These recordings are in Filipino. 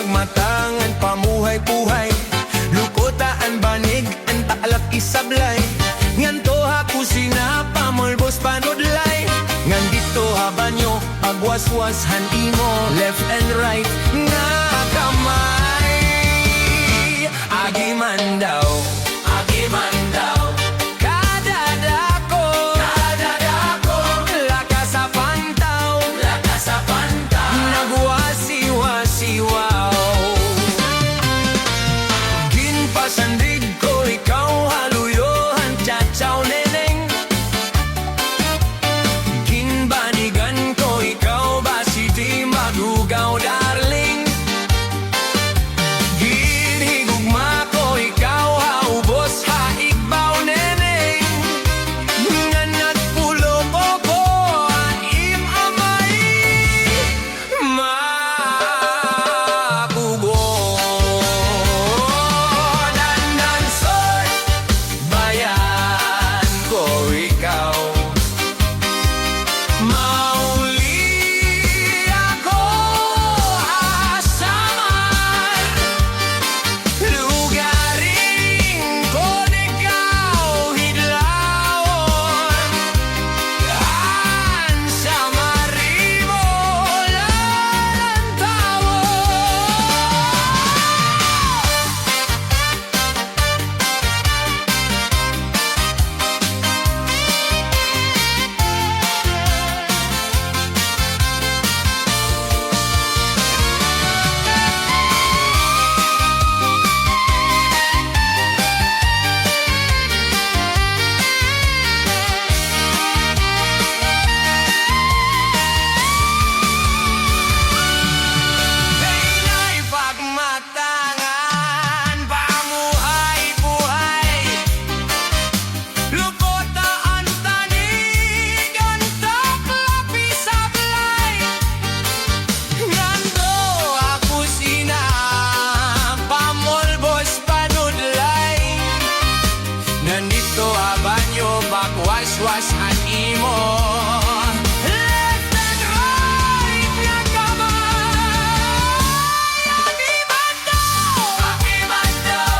pagmatangan pamuhay-puhay, lukotaan banig ang taalak isablay. Nganto hakusina pamulbos panudlay, ngan dito habanyo pagwaswas handimo left and right nga kamay. Agiman daw, agiman daw, kadadako, kadadako, lakas sa pantaw, lakas sa pantaw, nagwasiwa-siwaw. Ginpasandig ko ikaw haluyohan chachaw neneng, ginbanigan ko ikaw basiti magugaw darling. Ginhigugma ko ikaw haubos haigbaw neneng, nganat pulo ko ko anim amay makugo. Dandan soy bayan ko ikaw, mauli ako asaman, lugaring ko ikaw hidlawon, an sa marimo Kaila'y pagmatangan pamuhay-buhay, lukotaan tanig ang taplapi-sablay. Ngando ako sina pamulbos panudlay, nandito abanyo pagwaswas animo left and right nga kamay. Agiman daw,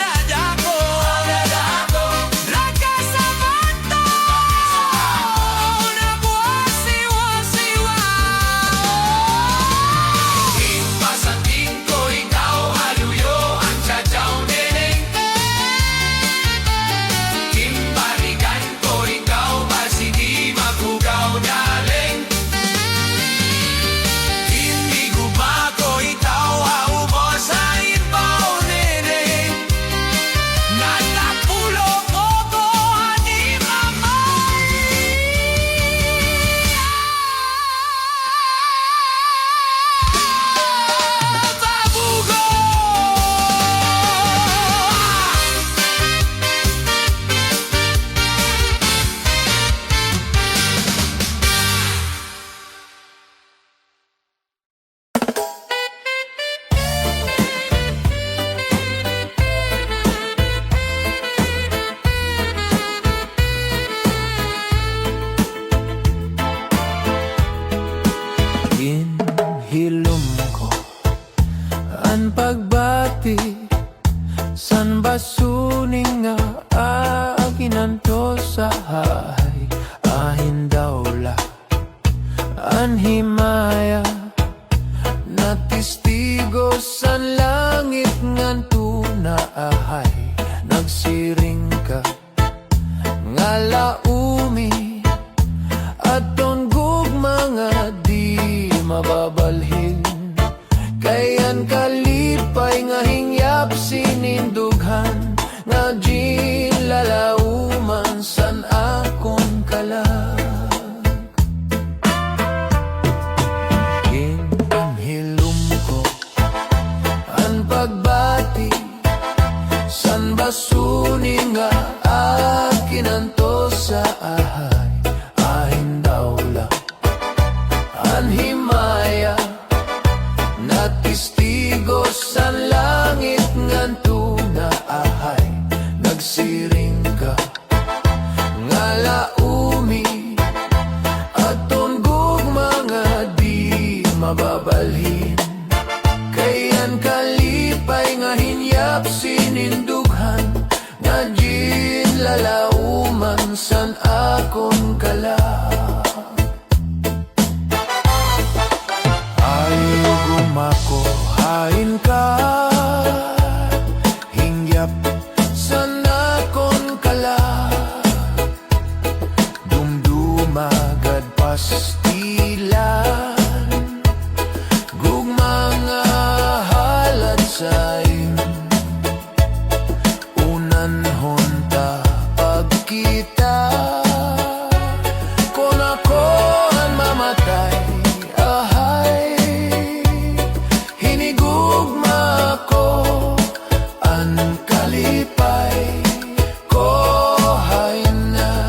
nadako, lakas sa pantaw, nagwasiwa-siwaw. Ginpasandig ko ikaw haluyo ang chachaw neneng, ginbanigan ko ikaw basiti magugaw darling. Ginhigugma ko ikaw haubos haigbaw neneng, natapulo ko ko anim amay pabugo. Ginhilom ko ang pagbati san basuning nga aginanto sa hay ahin dawla an himaya na testigo san langit ngan tunaahay nagsiring ka nga laumi aton gugma nga di mababalhin, kayan kalipay nga hingyap sinindughan nga ginlalauman san akon kalag. Ginhilom ko ang pagbati san basuning nga akinanto sa ahay ahin dawla an himaya na testigo sa langit ngan tunaahay nagsiring ka nga laumi aton gugma nga di mababalhin, ko ang kalipay ko hay na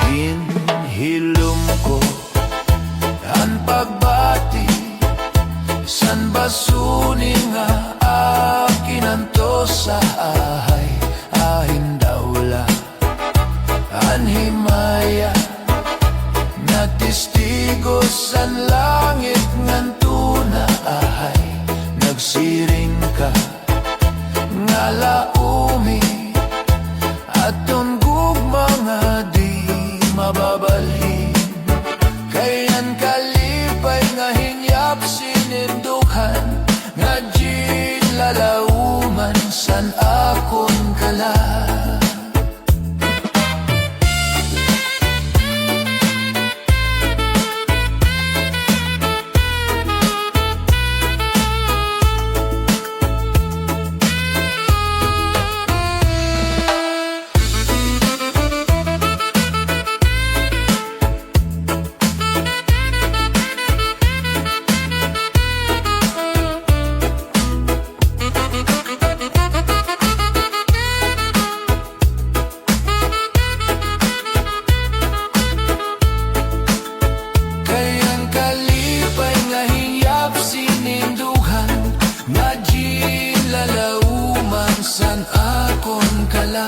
hinhilom ko ang pagbati san basuni nga akin anto sa ahay ahin daula anhimaya na testigo san langit nganto na ahay nagsiring ka nga laumi aton gugma nga di mababalhin kayan kalipay nga hinyap sinindukhan nga di lalauman san akon kala. San akon kala.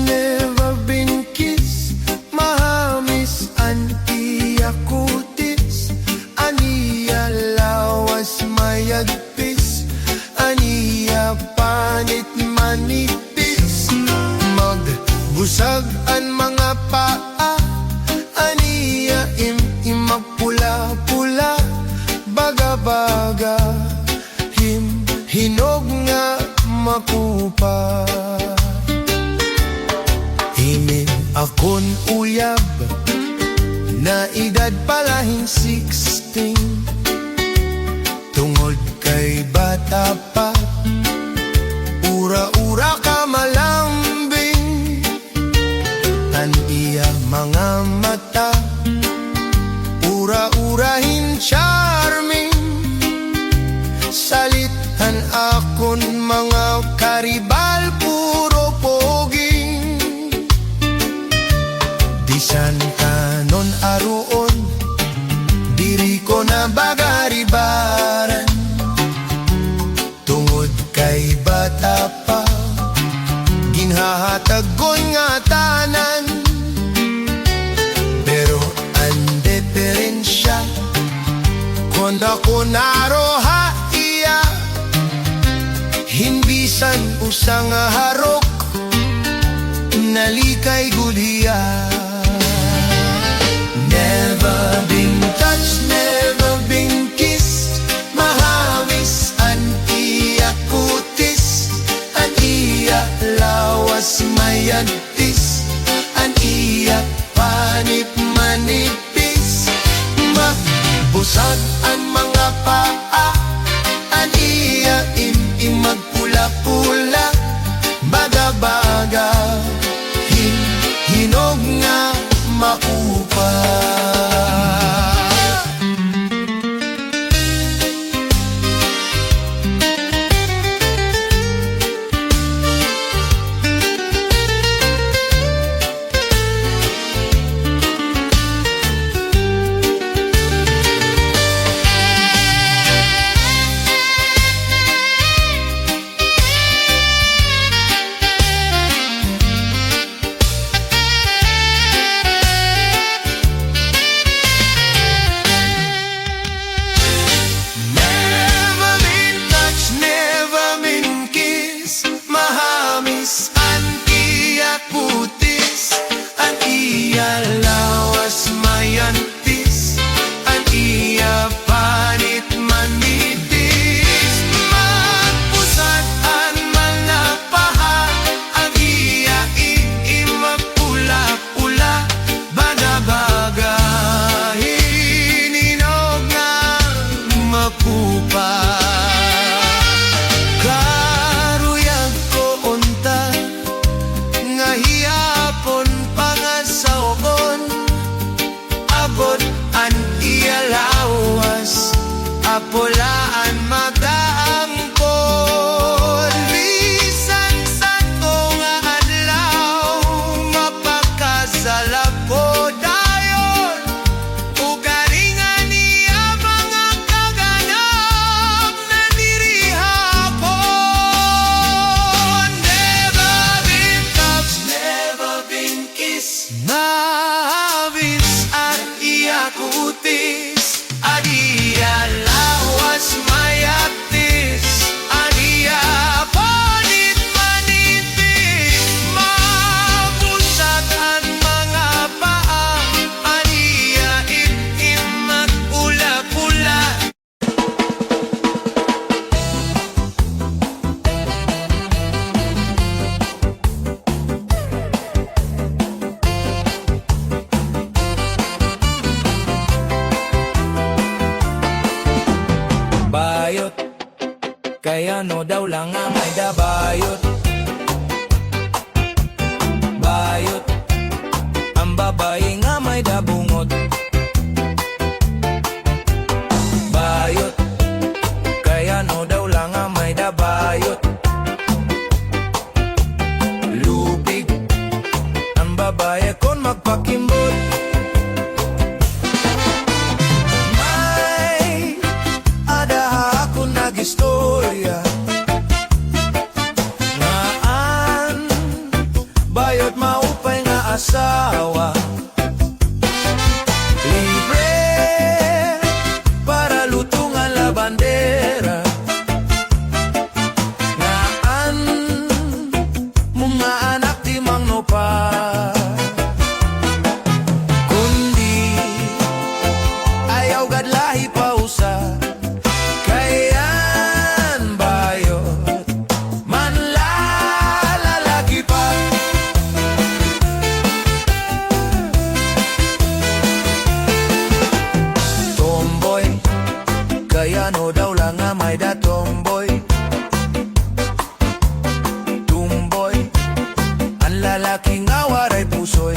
Never been kissed, mahamis an iya kutis, aniya lawas mayagpis, aniya panit manipis, magbusag an mga paa, aniya imapula-pula, baga-baga, hinog nga makupa. Himin akon uyab na edad palahing 16 tungod kay bata pa ura-ura ka malambing an iya mga mata ura-urahin charming salithan akon mga karibal puro poging bisan kanon aruon diri ko na bagaribaran tungod kay bata pa ginhahatagon nga tanan pero ang diferensya konda ko naroha iya hinbisan usang harok nalikay guliya. Never been touched, never been kissed, mahawis an iya kutis, an iya lawas mayagtis, an iya panip manipis, magbusag an mga paa, an iya magpula-pula, baga-baga, hinog nga maupa. amis an iya putis, an iya lawas mayantis, an iya panit manitis, magpusat an mga paha, ang iya imapula-pula, baga-baga hininog nga mapupa. Karuyag ko unta nga hiyapon pangasaon, abot an iya lawas, apulaan magaangkon. Bisan santo nga adlaw, mapakasalap ko dayon, ugalingan niya mga kaganap na dirihapon. Never been touched, never been kissed, nahabis at iya kutis, adiya lawas mayatis, adiya panit manitis, mabusat ang mga paa, adiya itim at ula-pula. Bayot, kaya no daw lang nga may dabayot. Bayot, ang babae nga may dabungot. Bayot, kaya no daw lang nga may dabayot. Lupig, ang babae kon magpakimbot. May adaha ako nagistorya, ngaan bayot maupay nga asawa. Libre para lutungan la bandera, ngaan mga anak di mangno pa, kundi ayaw gadlahi pa usa. Kayan bayot, manlalalaki pa. Tomboy, kaya no daw lang nga may da tomboy. Tumboy, ang lalaki nga waray pusoy.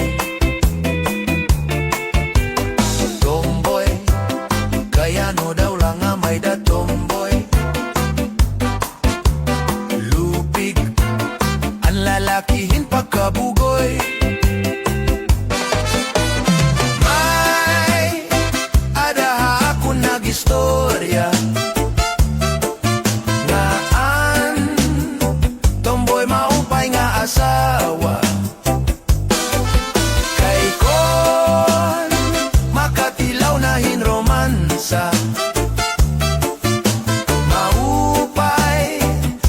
Tomboy, kaya no daw lang nga may da tomboy. Lupig, ang lalakihin pagkabugoy. May adaha ako nagistorya, ngaan tomboy maupay nga asawa. Kay kon makatilaw na hinromansa, maupay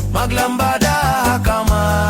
maglambada kama.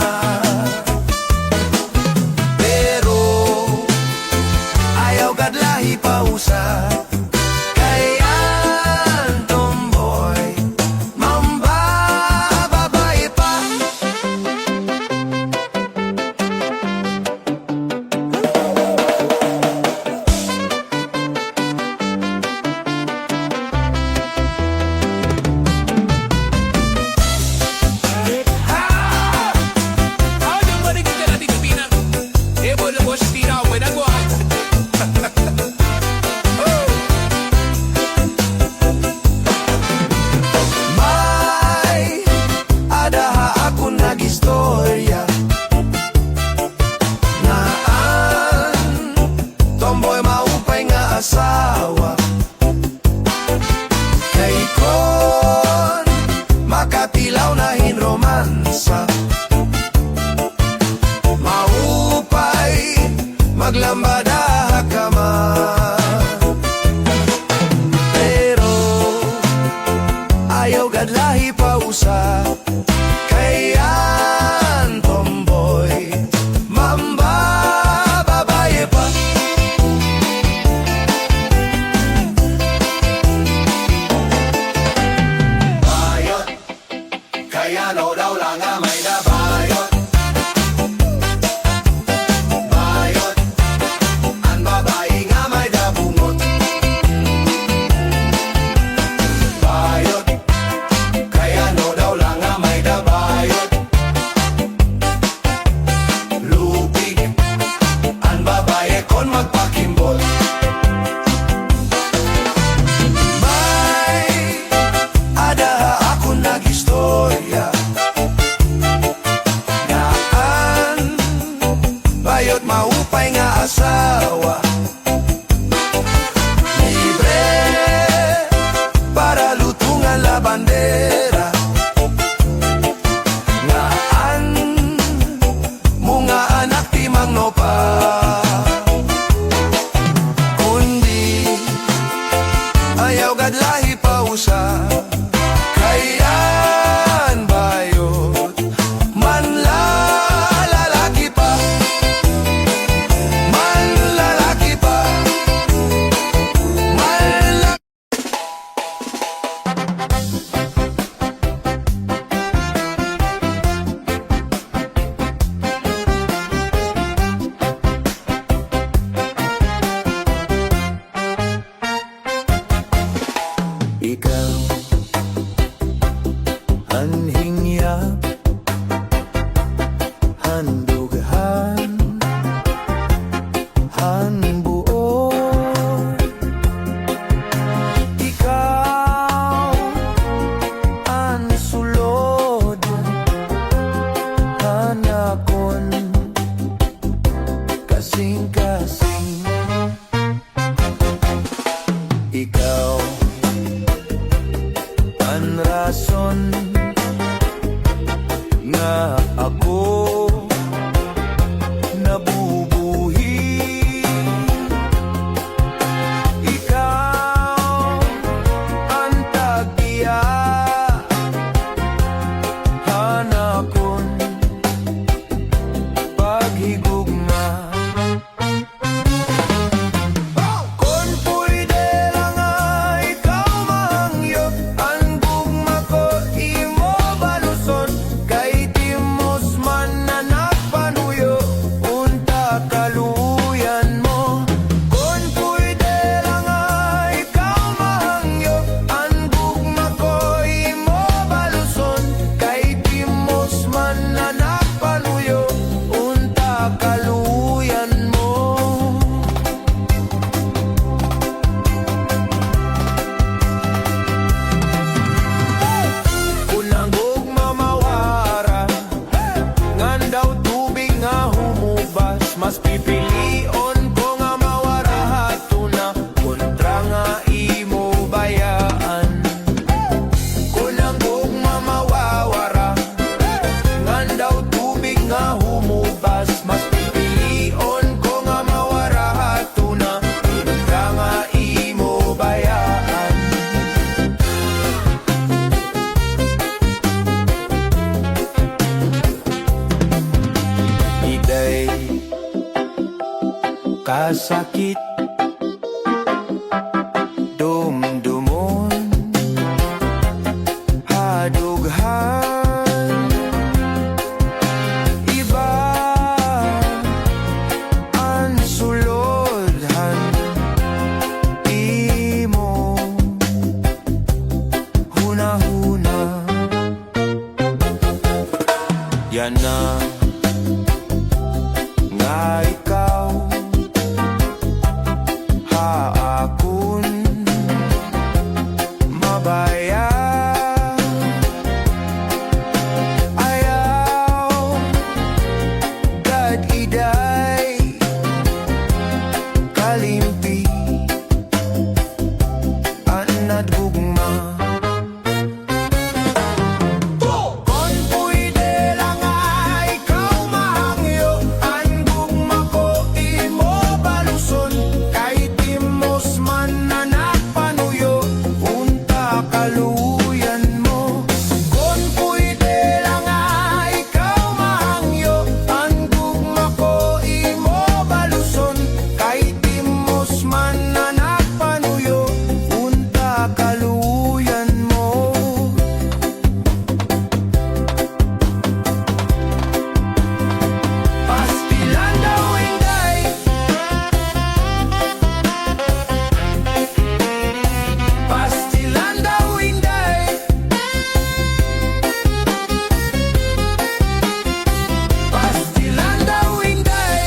handughan hanbuo. Ikaw ang sulod hanakon kasing-kasing. Ikaw ang rason nga ako nabubuhi. Ikaw ang tagya hanakon paghigugma. Kung pwede lang ikaw mangyop ang gugma ko imo baluson kay timos man na nagpanuyo unta kaluyan mo. Kung pwede lang ikaw mangyop ang gugma ko imo baluson kay timos man na nagpanuyo unta kaluyan mo. Unang gugma mawara ngan daw tubig nga humubas, mas pipilion ko nga mawara hatuna kontra nga imo bayaan. Unang gugma mawawara ngan daw tubig nga humubas, mas pipilion ko nga mawara hatuna kontra nga imo bayaan. Iday kasakit dumdumon hadughan iba ang sulodhan imo hunahuna. Yan na nga ikaw haakon mabaya. Ayaw gad iday kalimpi anad gugma. Kung pwede lang ikaw mahangyo ang gugma ko imo baluson kay timos man na nagpanuyo unta kaluyan mo. Kung pwede lang ikaw mahangyo ang gugma ko imo baluson kay timos man na nagpanuyo unta kaluyan mo. Pastilan daw inday pastilan daw inday pastilan daw inday.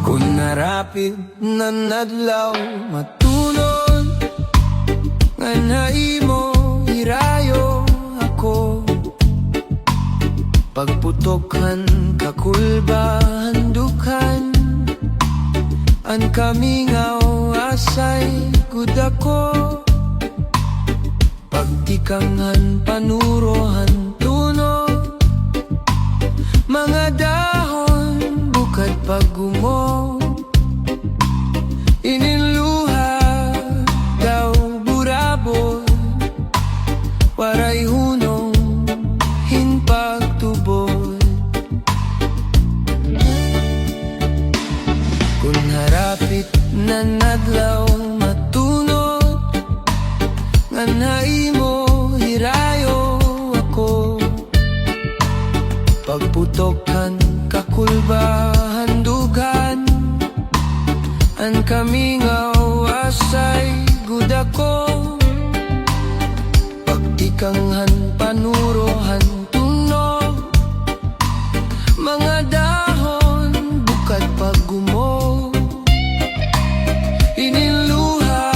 Kung narapid na nadlaw matunod nga naimo irayo ako pagputokan kakulbahan dukan an kamingaw asay gud ako pagtikangan panurohan tuno mga dahon bukad pagumo ininlu tanan adlaw matulog, nga naimo hirayo ako. Pagputokan kakulbahan dugan, an kami nga wasay gud ako. Pagtikanghan panurohan tunog, mga dahon bukad paggumo. Iniluha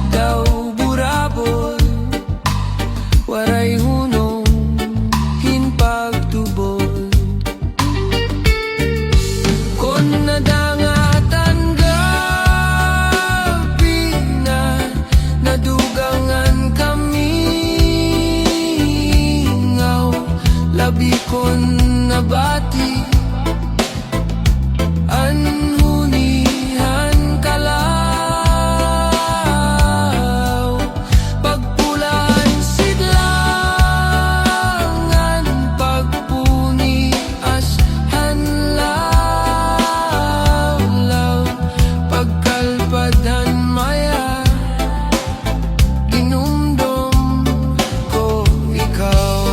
daw burabol, waray hunong hinpagtubol. Kon nadangatan gabi na, nadugangan kami ngaw, labi kon nabati, anhunihan kalaw. Pagpulaan sidlangan, pagpuni ashan law. Pagkalpadan maya, ginumdum ko ikaw.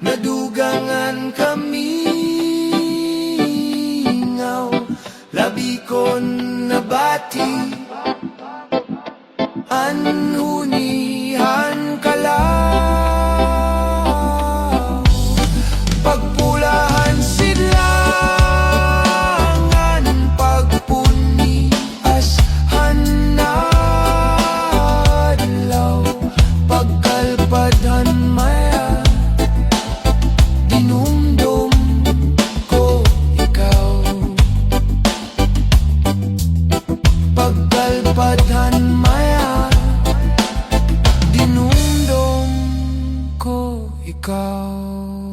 Nadugangan kami ngaw, labi kon nabati, anhunihan kalaw. Pagpulahan sidlangan, pagpuni ashan adlaw. Pagkalpadan maya, dinumdum ko ikaw. Pagkalpadan maya, dinumdum ko ikaw.